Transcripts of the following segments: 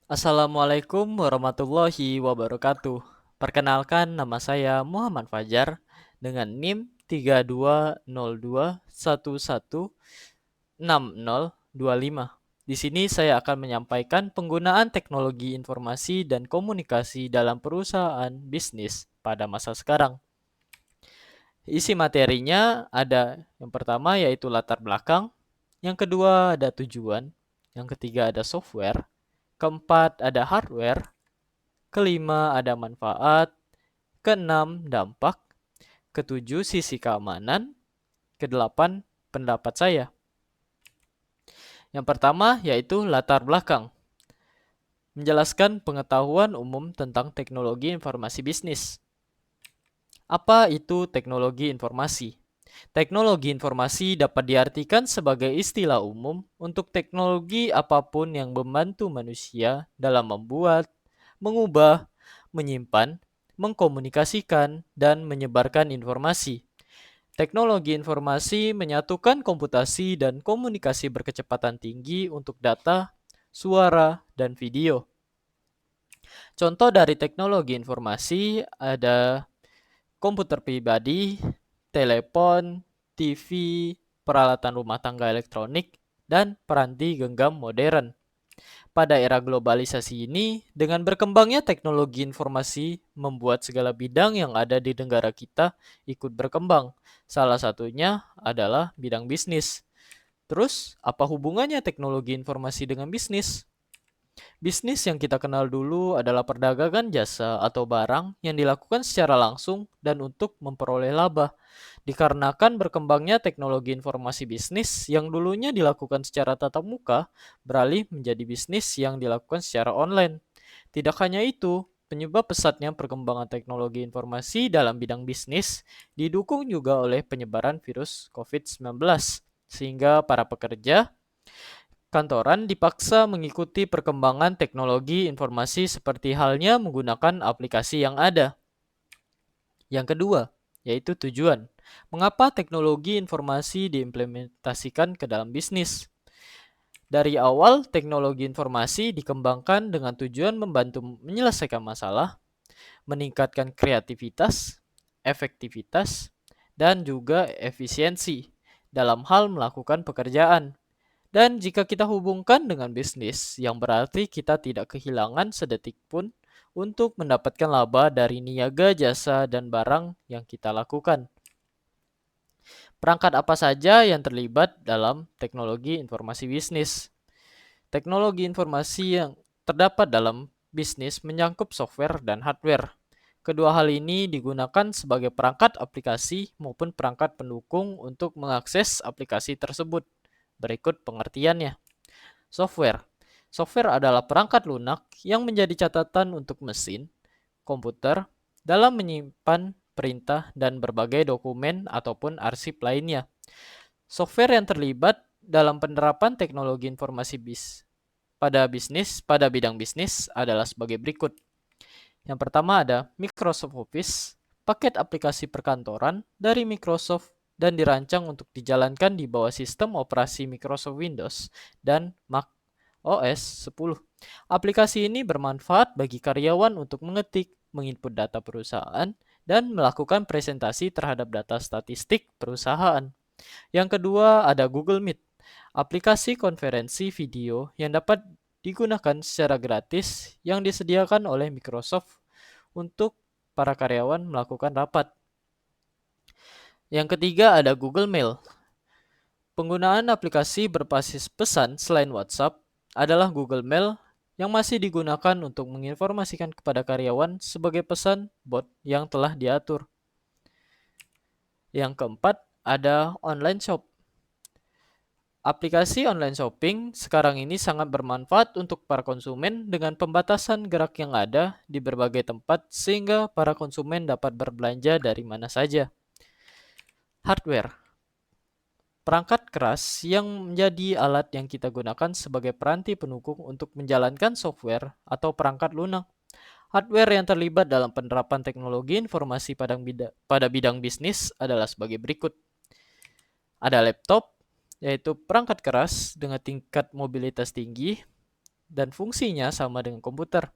Assalamualaikum warahmatullahi wabarakatuh. Perkenalkan, nama saya Muhammad Fajar dengan NIM 3202116025. Di sini saya akan menyampaikan penggunaan teknologi informasi dan komunikasi dalam perusahaan bisnis pada masa sekarang. Isi materinya ada yang pertama yaitu latar belakang, yang kedua ada tujuan, yang ketiga ada software, keempat ada hardware, kelima ada manfaat, keenam dampak, ketujuh sisi keamanan, kedelapan pendapat saya. Yang pertama yaitu latar belakang, menjelaskan pengetahuan umum tentang teknologi informasi bisnis. Apa itu teknologi informasi? Teknologi informasi dapat diartikan sebagai istilah umum untuk teknologi apapun yang membantu manusia dalam membuat, mengubah, menyimpan, mengkomunikasikan, dan menyebarkan informasi. Teknologi informasi menyatukan komputasi dan komunikasi berkecepatan tinggi untuk data, suara, dan video. Contoh dari teknologi informasi ada komputer pribadi, telepon, TV, peralatan rumah tangga elektronik, dan peranti genggam modern. Pada era globalisasi ini, dengan berkembangnya teknologi informasi membuat segala bidang yang ada di negara kita ikut berkembang. Salah satunya adalah bidang bisnis. Terus, apa hubungannya teknologi informasi dengan bisnis? Bisnis yang kita kenal dulu adalah perdagangan jasa atau barang yang dilakukan secara langsung dan untuk memperoleh laba. Dikarenakan berkembangnya teknologi informasi bisnis yang dulunya dilakukan secara tatap muka, beralih menjadi bisnis yang dilakukan secara online. Tidak hanya itu, penyebab pesatnya perkembangan teknologi informasi dalam bidang bisnis didukung juga oleh penyebaran virus COVID-19, sehingga para pekerja kantoran dipaksa mengikuti perkembangan teknologi informasi seperti halnya menggunakan aplikasi yang ada. Yang kedua, yaitu tujuan. Mengapa teknologi informasi diimplementasikan ke dalam bisnis? Dari awal, teknologi informasi dikembangkan dengan tujuan membantu menyelesaikan masalah, meningkatkan kreativitas, efektivitas, dan juga efisiensi dalam hal melakukan pekerjaan. Dan jika kita hubungkan dengan bisnis, yang berarti kita tidak kehilangan sedetik pun untuk mendapatkan laba dari niaga, jasa, dan barang yang kita lakukan. Perangkat apa saja yang terlibat dalam teknologi informasi bisnis? Teknologi informasi yang terdapat dalam bisnis menyangkut software dan hardware. Kedua hal ini digunakan sebagai perangkat aplikasi maupun perangkat pendukung untuk mengakses aplikasi tersebut. Berikut pengertiannya. Software. Software adalah perangkat lunak yang menjadi catatan untuk mesin, komputer, dalam menyimpan perintah dan berbagai dokumen ataupun arsip lainnya. Software yang terlibat dalam penerapan teknologi informasi pada bidang bisnis adalah sebagai berikut. Yang pertama ada Microsoft Office, paket aplikasi perkantoran dari Microsoft dan dirancang untuk dijalankan di bawah sistem operasi Microsoft Windows dan Mac OS 10. Aplikasi ini bermanfaat bagi karyawan untuk mengetik, menginput data perusahaan, dan melakukan presentasi terhadap data statistik perusahaan. Yang kedua ada Google Meet, aplikasi konferensi video yang dapat digunakan secara gratis yang disediakan oleh Microsoft untuk para karyawan melakukan rapat. Yang ketiga ada Google Mail. Penggunaan aplikasi berbasis pesan selain WhatsApp adalah Google Mail yang masih digunakan untuk menginformasikan kepada karyawan sebagai pesan bot yang telah diatur. Yang keempat ada online shop. Aplikasi online shopping sekarang ini sangat bermanfaat untuk para konsumen dengan pembatasan gerak yang ada di berbagai tempat sehingga para konsumen dapat berbelanja dari mana saja. Hardware. Perangkat keras yang menjadi alat yang kita gunakan sebagai peranti pendukung untuk menjalankan software atau perangkat lunak. Hardware yang terlibat dalam penerapan teknologi informasi pada bidang bisnis adalah sebagai berikut. Ada laptop, yaitu perangkat keras dengan tingkat mobilitas tinggi. dan fungsinya sama dengan komputer.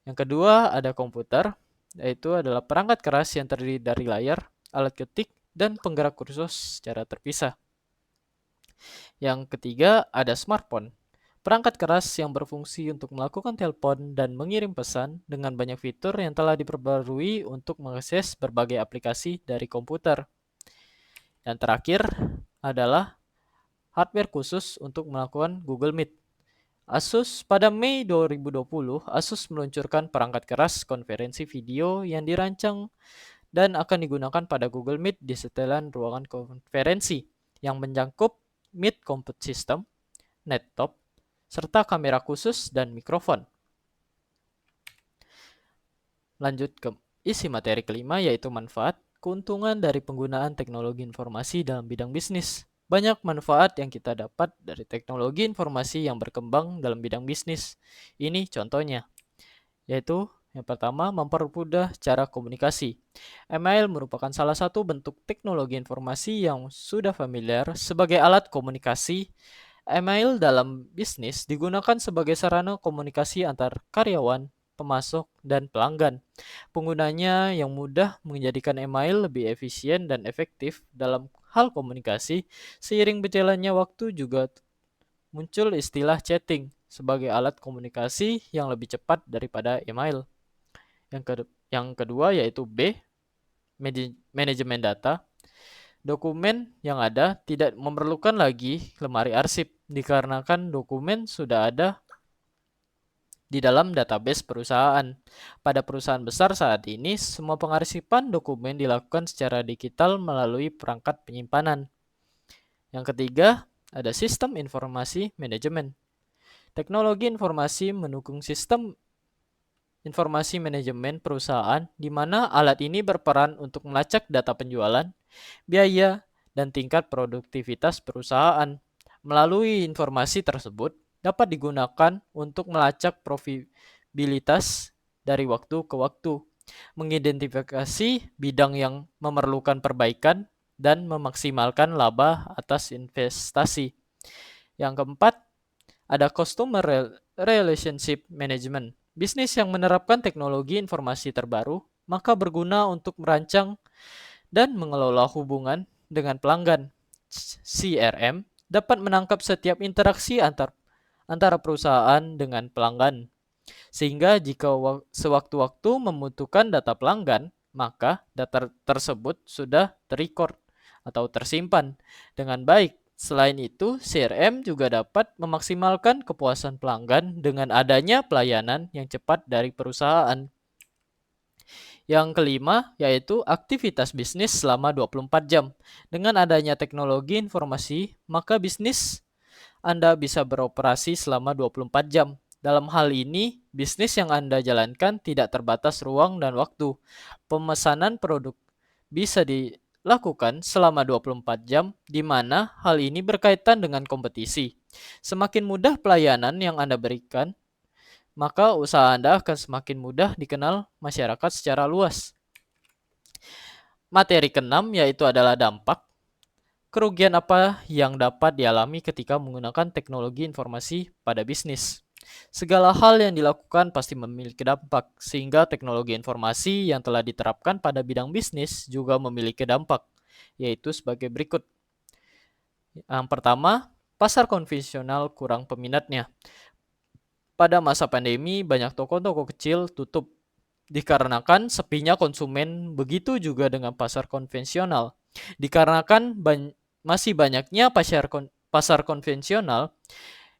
Yang kedua ada komputer, yaitu adalah perangkat keras yang terdiri dari layar, alat ketik, dan penggerak kursus secara terpisah. Yang ketiga ada smartphone, perangkat keras yang berfungsi untuk melakukan telepon dan mengirim pesan dengan banyak fitur yang telah diperbarui untuk mengakses berbagai aplikasi dari komputer. Yang terakhir adalah hardware khusus untuk melakukan Google Meet. Asus pada Mei 2020, Asus meluncurkan perangkat keras konferensi video yang dirancang dan akan digunakan pada Google Meet di setelan ruangan konferensi yang mencakup Meet Compute System, Nettop, serta kamera khusus dan mikrofon. Lanjut ke isi materi kelima, yaitu manfaat, keuntungan dari penggunaan teknologi informasi dalam bidang bisnis. Banyak manfaat yang kita dapat dari teknologi informasi yang berkembang dalam bidang bisnis. Ini contohnya, yaitu yang pertama, mempermudah cara komunikasi. Email merupakan salah satu bentuk teknologi informasi yang sudah familiar sebagai alat komunikasi. Email dalam bisnis digunakan sebagai sarana komunikasi antar karyawan, pemasok, dan pelanggan. Penggunanya yang mudah menjadikan email lebih efisien dan efektif dalam hal komunikasi. Seiring berjalannya waktu juga muncul istilah chatting sebagai alat komunikasi yang lebih cepat daripada email. Yang kedua yaitu B, manajemen data. Dokumen yang ada tidak memerlukan lagi lemari arsip dikarenakan dokumen sudah ada di dalam database perusahaan. Pada perusahaan besar saat ini, semua pengarsipan dokumen dilakukan secara digital melalui perangkat penyimpanan. Yang ketiga, ada sistem informasi manajemen. Teknologi informasi mendukung sistem informasi manajemen perusahaan, di mana alat ini berperan untuk melacak data penjualan, biaya, dan tingkat produktivitas perusahaan. Melalui informasi tersebut, dapat digunakan untuk melacak profitabilitas dari waktu ke waktu, mengidentifikasi bidang yang memerlukan perbaikan, dan memaksimalkan laba atas investasi. Yang keempat, ada customer relationship management. Bisnis yang menerapkan teknologi informasi terbaru, maka berguna untuk merancang dan mengelola hubungan dengan pelanggan. CRM dapat menangkap setiap interaksi antara perusahaan dengan pelanggan. Sehingga jika sewaktu-waktu membutuhkan data pelanggan, maka data tersebut sudah terrecord atau tersimpan dengan baik. Selain itu, CRM juga dapat memaksimalkan kepuasan pelanggan dengan adanya pelayanan yang cepat dari perusahaan. Yang kelima, yaitu aktivitas bisnis selama 24 jam. Dengan adanya teknologi informasi, maka bisnis Anda bisa beroperasi selama 24 jam. Dalam hal ini, bisnis yang Anda jalankan tidak terbatas ruang dan waktu. Pemesanan produk bisa dilakukan selama 24 jam, di mana hal ini berkaitan dengan kompetisi. Semakin mudah pelayanan yang Anda berikan, maka usaha Anda akan semakin mudah dikenal masyarakat secara luas. Materi keenam yaitu adalah dampak. Kerugian apa yang dapat dialami ketika menggunakan teknologi informasi pada bisnis? Segala hal yang dilakukan pasti memiliki dampak, sehingga teknologi informasi yang telah diterapkan pada bidang bisnis juga memiliki dampak, yaitu sebagai berikut. Yang pertama, pasar konvensional kurang peminatnya. Pada masa pandemi, banyak toko-toko kecil tutup dikarenakan sepinya konsumen, begitu juga dengan pasar konvensional. Dikarenakan masih banyaknya pasar konvensional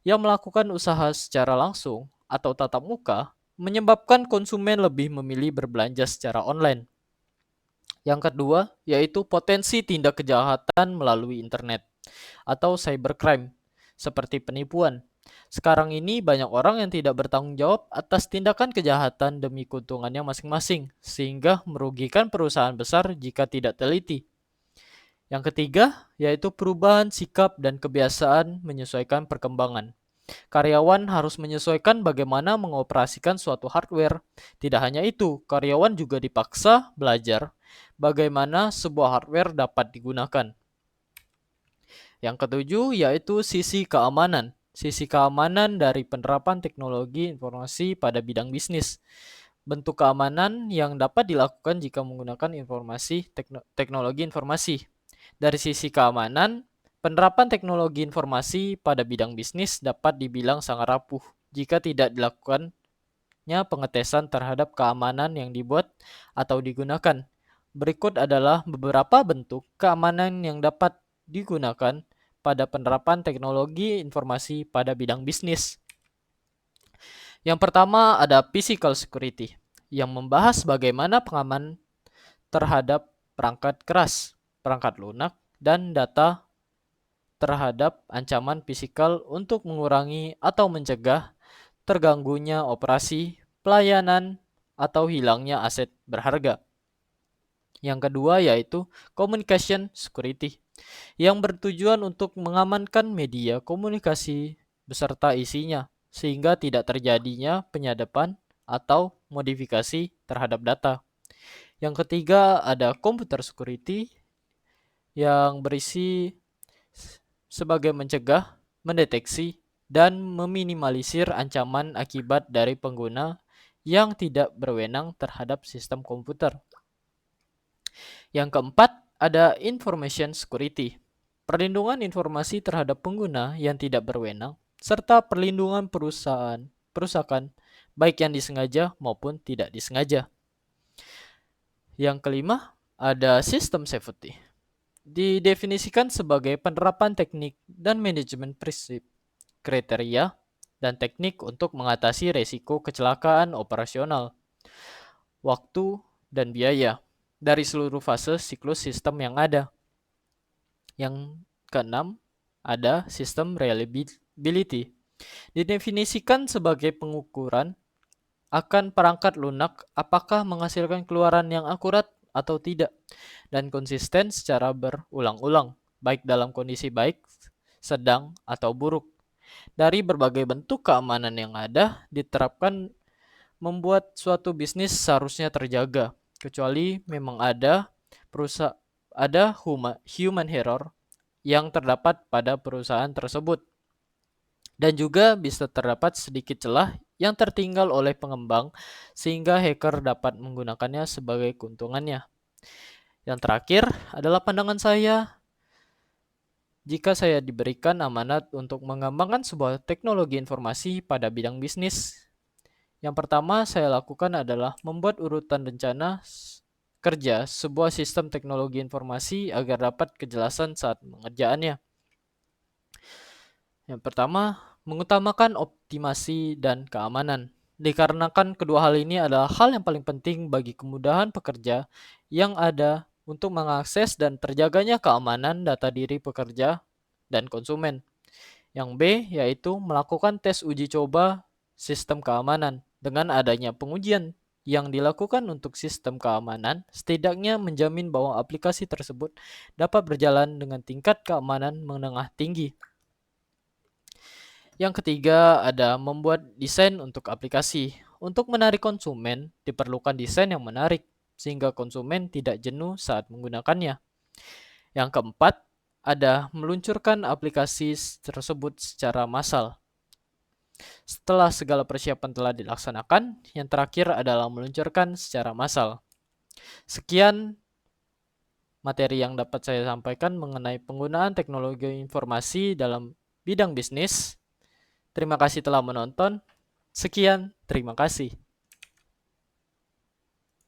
yang melakukan usaha secara langsung atau tatap muka, menyebabkan konsumen lebih memilih berbelanja secara online. Yang kedua, yaitu potensi tindak kejahatan melalui internet atau cybercrime, seperti penipuan. Sekarang ini banyak orang yang tidak bertanggung jawab atas tindakan kejahatan demi keuntungannya masing-masing, sehingga merugikan perusahaan besar jika tidak teliti. Yang ketiga, yaitu perubahan sikap dan kebiasaan menyesuaikan perkembangan. Karyawan harus menyesuaikan bagaimana mengoperasikan suatu hardware. Tidak hanya itu, karyawan juga dipaksa belajar bagaimana sebuah hardware dapat digunakan. Yang ketujuh, yaitu sisi keamanan. Sisi keamanan dari penerapan teknologi informasi pada bidang bisnis. Bentuk keamanan yang dapat dilakukan jika menggunakan teknologi informasi. Dari sisi keamanan, penerapan teknologi informasi pada bidang bisnis dapat dibilang sangat rapuh jika tidak dilakukannya pengetesan terhadap keamanan yang dibuat atau digunakan. Berikut adalah beberapa bentuk keamanan yang dapat digunakan pada penerapan teknologi informasi pada bidang bisnis. Yang pertama ada physical security, yang membahas bagaimana pengaman terhadap perangkat keras, perangkat lunak, dan data terhadap ancaman fisikal untuk mengurangi atau mencegah terganggunya operasi, pelayanan, atau hilangnya aset berharga. Yang kedua yaitu communication security, yang bertujuan untuk mengamankan media komunikasi beserta isinya, sehingga tidak terjadinya penyadapan atau modifikasi terhadap data. Yang ketiga ada computer security, yang berisi sebagai mencegah, mendeteksi, dan meminimalisir ancaman akibat dari pengguna yang tidak berwenang terhadap sistem komputer. Yang keempat, ada information security, perlindungan informasi terhadap pengguna yang tidak berwenang, serta perlindungan perusakan, baik yang disengaja maupun tidak disengaja. Yang kelima, ada system safety, didefinisikan sebagai penerapan teknik dan manajemen prinsip, kriteria, dan teknik untuk mengatasi resiko kecelakaan operasional, waktu, dan biaya dari seluruh fase siklus sistem yang ada. Yang keenam, ada sistem reliability, didefinisikan sebagai pengukuran akan perangkat lunak apakah menghasilkan keluaran yang akurat atau tidak, dan konsisten secara berulang-ulang, baik dalam kondisi baik, sedang, atau buruk. Dari berbagai bentuk keamanan yang ada, diterapkan membuat suatu bisnis seharusnya terjaga, kecuali memang ada human error yang terdapat pada perusahaan tersebut. Dan juga bisa terdapat sedikit celah yang tertinggal oleh pengembang sehingga hacker dapat menggunakannya sebagai keuntungannya. Yang terakhir adalah pandangan saya. Jika saya diberikan amanat untuk mengembangkan sebuah teknologi informasi pada bidang bisnis, yang pertama saya lakukan adalah membuat urutan rencana kerja sebuah sistem teknologi informasi agar dapat kejelasan saat mengerjakannya. Yang pertama, mengutamakan optimasi dan keamanan. Dikarenakan kedua hal ini adalah hal yang paling penting bagi kemudahan pekerja yang ada untuk mengakses dan terjaganya keamanan data diri pekerja dan konsumen. Yang B, yaitu melakukan tes uji coba sistem keamanan. Dengan adanya pengujian yang dilakukan untuk sistem keamanan, setidaknya menjamin bahwa aplikasi tersebut dapat berjalan dengan tingkat keamanan menengah tinggi. Yang ketiga ada membuat desain untuk aplikasi. Untuk menarik konsumen, diperlukan desain yang menarik, sehingga konsumen tidak jenuh saat menggunakannya. Yang keempat, ada meluncurkan aplikasi tersebut secara massal. Setelah segala persiapan telah dilaksanakan, yang terakhir adalah meluncurkan secara massal. Sekian materi yang dapat saya sampaikan mengenai penggunaan teknologi informasi dalam bidang bisnis. Terima kasih telah menonton. Sekian, terima kasih.